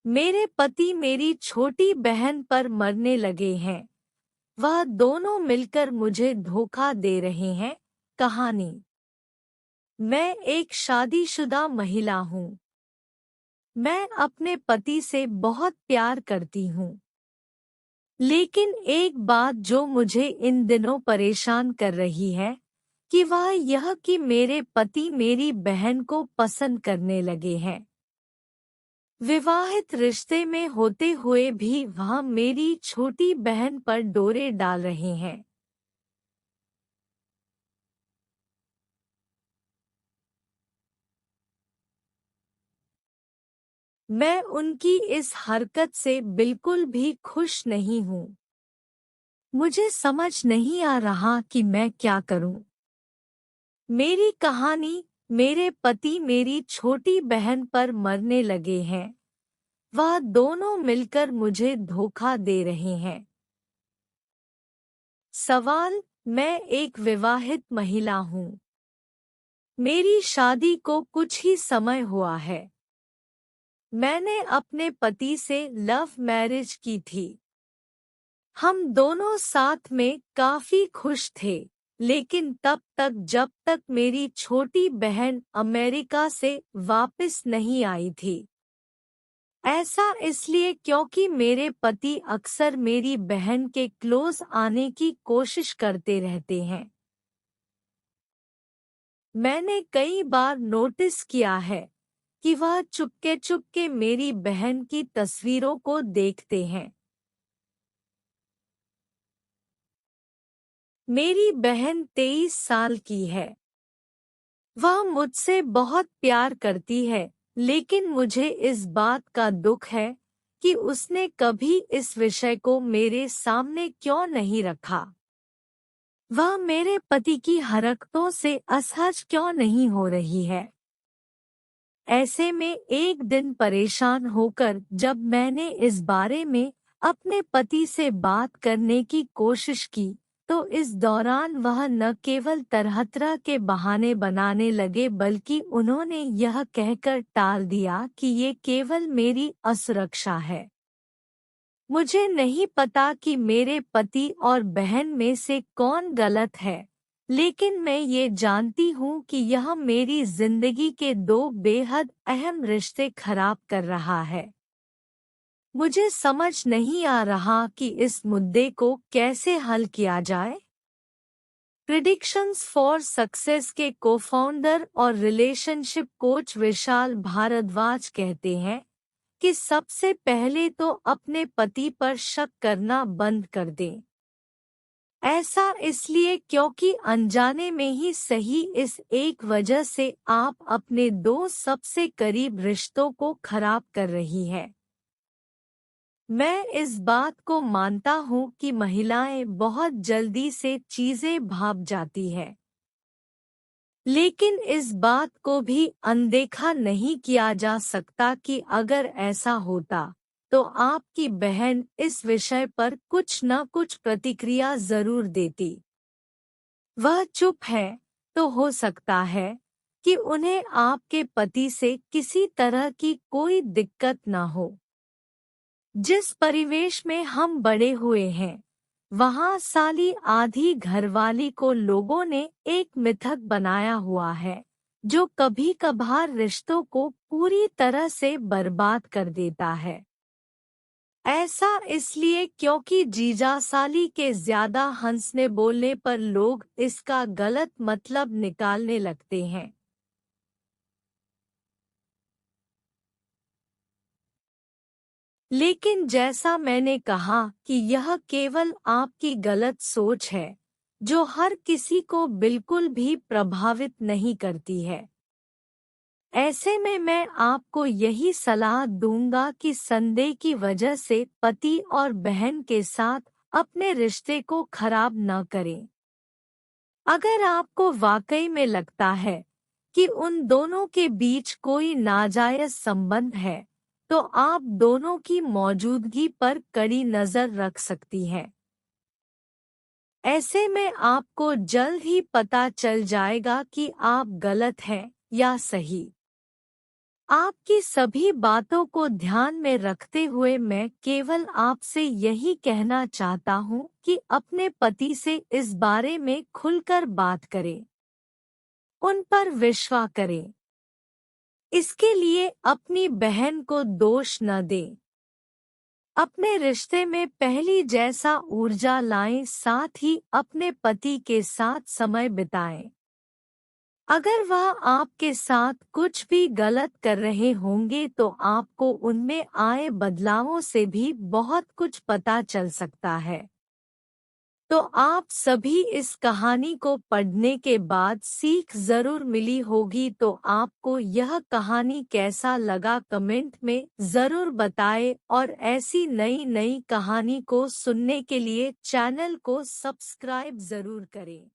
मेरे पति मेरी छोटी बहन पर मरने लगे हैं। वह दोनों मिलकर मुझे धोखा दे रहे हैं। कहानी। मैं एक शादीशुदा महिला हूँ। मैं अपने पति से बहुत प्यार करती हूँ। लेकिन एक बात जो मुझे इन दिनों परेशान कर रही है कि वह यह कि मेरे पति मेरी बहन को पसंद करने लगे हैं। विवाहित रिश्ते में होते हुए भी वह मेरी छोटी बहन पर डोरे डाल रहे हैं। मैं उनकी इस हरकत से बिल्कुल भी खुश नहीं हूँ। मुझे समझ नहीं आ रहा कि मैं क्या करूँ। मेरी कहानी। मेरे पति मेरी छोटी बहन पर मरने लगे हैं। वह दोनों मिलकर मुझे धोखा दे रहे हैं। सवाल। मैं एक विवाहित महिला हूँ। मेरी शादी को कुछ ही समय हुआ है। मैंने अपने पति से लव मैरिज की थी। हम दोनों साथ में काफी खुश थे, लेकिन तब तक जब तक मेरी छोटी बहन अमेरिका से वापस नहीं आई थी। ऐसा इसलिए क्योंकि मेरे पति अक्सर मेरी बहन के क्लोज आने की कोशिश करते रहते हैं। मैंने कई बार नोटिस किया है कि वह चुपके चुपके मेरी बहन की तस्वीरों को देखते हैं। मेरी बहन 23 साल की है। वह मुझसे बहुत प्यार करती है, लेकिन मुझे इस बात का दुख है कि उसने कभी इस विषय को मेरे सामने क्यों नहीं रखा। वह मेरे पति की हरकतों से असहज क्यों नहीं हो रही है। ऐसे में एक दिन परेशान होकर जब मैंने इस बारे में अपने पति से बात करने की कोशिश की, तो इस दौरान वह न केवल तरह-तरह के बहाने बनाने लगे बल्कि उन्होंने यह कहकर टाल दिया कि ये केवल मेरी असुरक्षा है। मुझे नहीं पता कि मेरे पति और बहन में से कौन गलत है, लेकिन मैं ये जानती हूँ कि यह मेरी जिंदगी के दो बेहद अहम रिश्ते खराब कर रहा है। मुझे समझ नहीं आ रहा कि इस मुद्दे को कैसे हल किया जाए। प्रिडिक्शंस फॉर सक्सेस के को-फाउंडर और रिलेशनशिप कोच विशाल भारद्वाज कहते हैं कि सबसे पहले तो अपने पति पर शक करना बंद कर दें। ऐसा इसलिए क्योंकि अनजाने में ही सही इस एक वजह से आप अपने दो सबसे करीब रिश्तों को खराब कर रही है। मैं इस बात को मानता हूँ कि महिलाएं बहुत जल्दी से चीजें भाप जाती है, लेकिन इस बात को भी अनदेखा नहीं किया जा सकता कि अगर ऐसा होता तो आपकी बहन इस विषय पर कुछ न कुछ प्रतिक्रिया जरूर देती। वह चुप है तो हो सकता है कि उन्हें आपके पति से किसी तरह की कोई दिक्कत न हो। जिस परिवेश में हम बड़े हुए हैं, वहाँ साली आधी घरवाली को लोगों ने एक मिथक बनाया हुआ है, जो कभी कभार रिश्तों को पूरी तरह से बर्बाद कर देता है। ऐसा इसलिए क्योंकि जीजा साली के ज्यादा हंसने बोलने पर लोग इसका गलत मतलब निकालने लगते हैं। लेकिन जैसा मैंने कहा कि यह केवल आपकी गलत सोच है, जो हर किसी को बिल्कुल भी प्रभावित नहीं करती है। ऐसे में मैं आपको यही सलाह दूंगा कि संदेह की वजह से पति और बहन के साथ अपने रिश्ते को खराब न करें। अगर आपको वाकई में लगता है कि उन दोनों के बीच कोई नाजायज संबंध है, तो आप दोनों की मौजूदगी पर कड़ी नजर रख सकती हैं। ऐसे में आपको जल्द ही पता चल जाएगा कि आप गलत हैं या सही। आपकी सभी बातों को ध्यान में रखते हुए मैं केवल आपसे यही कहना चाहता हूँ कि अपने पति से इस बारे में खुलकर बात करें, उन पर विश्वास करें। इसके लिए अपनी बहन को दोष न दें। अपने रिश्ते में पहली जैसा ऊर्जा लाएं, साथ ही अपने पति के साथ समय बिताएं। अगर वह आपके साथ कुछ भी गलत कर रहे होंगे तो आपको उनमें आए बदलावों से भी बहुत कुछ पता चल सकता है। तो आप सभी इस कहानी को पढ़ने के बाद सीख जरूर मिली होगी। तो आपको यह कहानी कैसा लगा कमेंट में जरूर बताएं और ऐसी नई नई कहानी को सुनने के लिए चैनल को सब्सक्राइब जरूर करें।